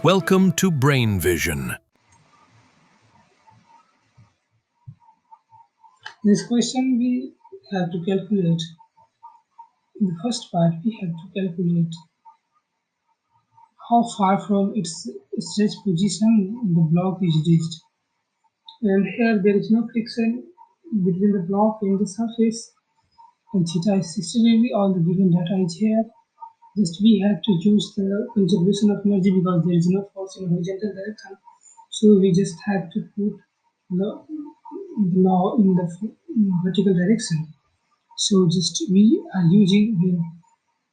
Welcome to Brain Vision. In this question, we have to calculate. In the first part, we have to calculate how far from its stretch position the block is reached. And here there is no friction between the block and the surface. And theta is 60 degree. All the given data is here. Just we have to use the conservation of energy because there is no force in horizontal direction. So we just have to put the law in the vertical direction. So just we are using here,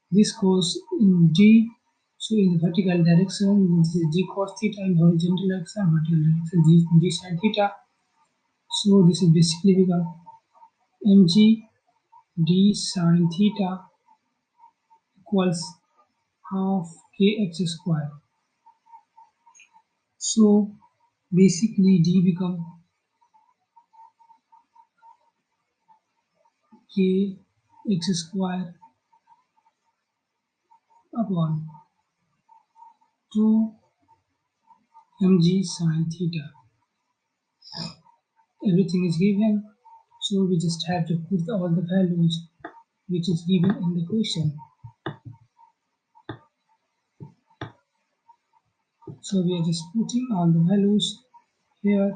this goes in d, so in the vertical direction this is d cos theta, in horizontal direction vertical direction d sin theta. So this is basically become mg d sin theta equals half kx square. So basically d become kx square upon 2 mg sin theta. Everything is given, so we just have to put all the values which is given in the question. So we are just putting all the values here.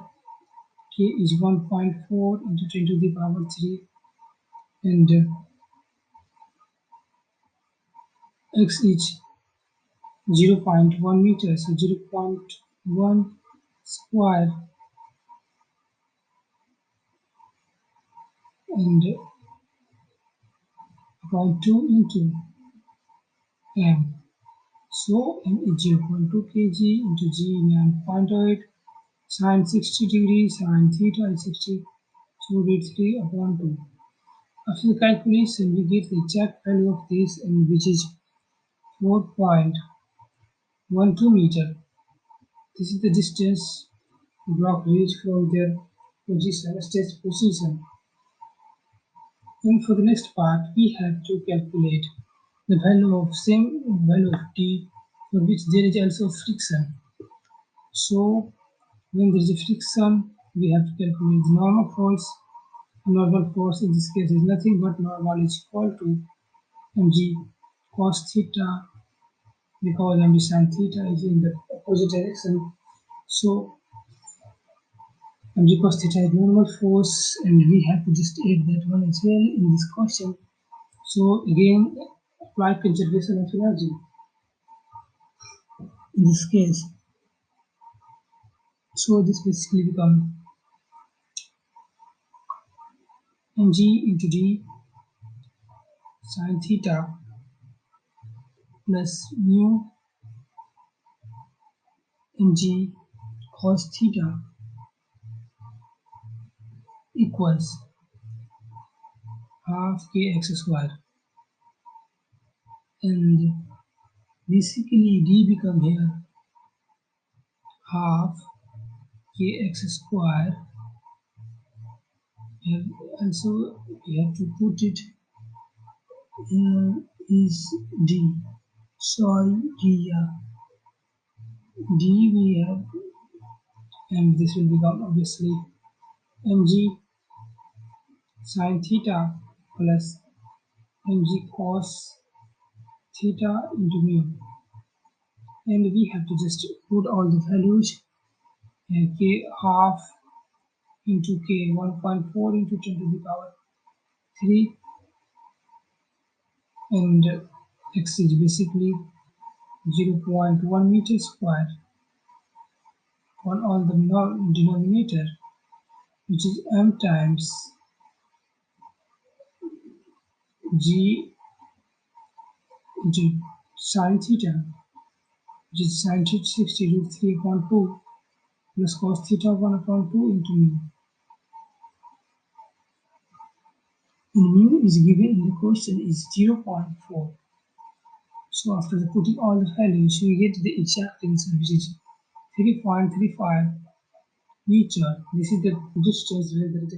K is 1.4 into 10 to the power 3, and x is 0.1 meter, so 0.1 square, and about 2 into m. So m is 0.2 kg into g 9.8, sin 60 degrees, sin theta is 60, so we 3 upon 2. After the calculation, we get the exact value of this, and which is 4.12 meter. This is the distance the block reached from their position, stage position. And for the next part, we have to calculate the value of same value of t, for which there is also friction. So when there is a friction, we have to calculate the normal force. Normal force in this case is nothing but normal is equal to mg cos theta, because mg sin theta is in the opposite direction. So mg cos theta is normal force, and we have to just add that one as well in this question. So again, apply conservation of energy in this case. So this basically become mg into d sin theta plus mu mg cos theta equals half kx square, and basically d become here half kx square, and also we have to put it here is d, sorry d, d we have, and this will become obviously mg sin theta plus mg cos theta into mu, and we have to just put all the values, k half into k 1.4 into 10 to the power 3, and x is basically 0.1 meter square on all the denominator, which is m times g into sin theta, which is sin theta 60 root 3 upon 2 plus cos theta 1 upon 2 into mu. And mu is given in the question is 0.4. So after putting all the values, we get the exact answer, which is 3.35 meter. This is the distance where there is a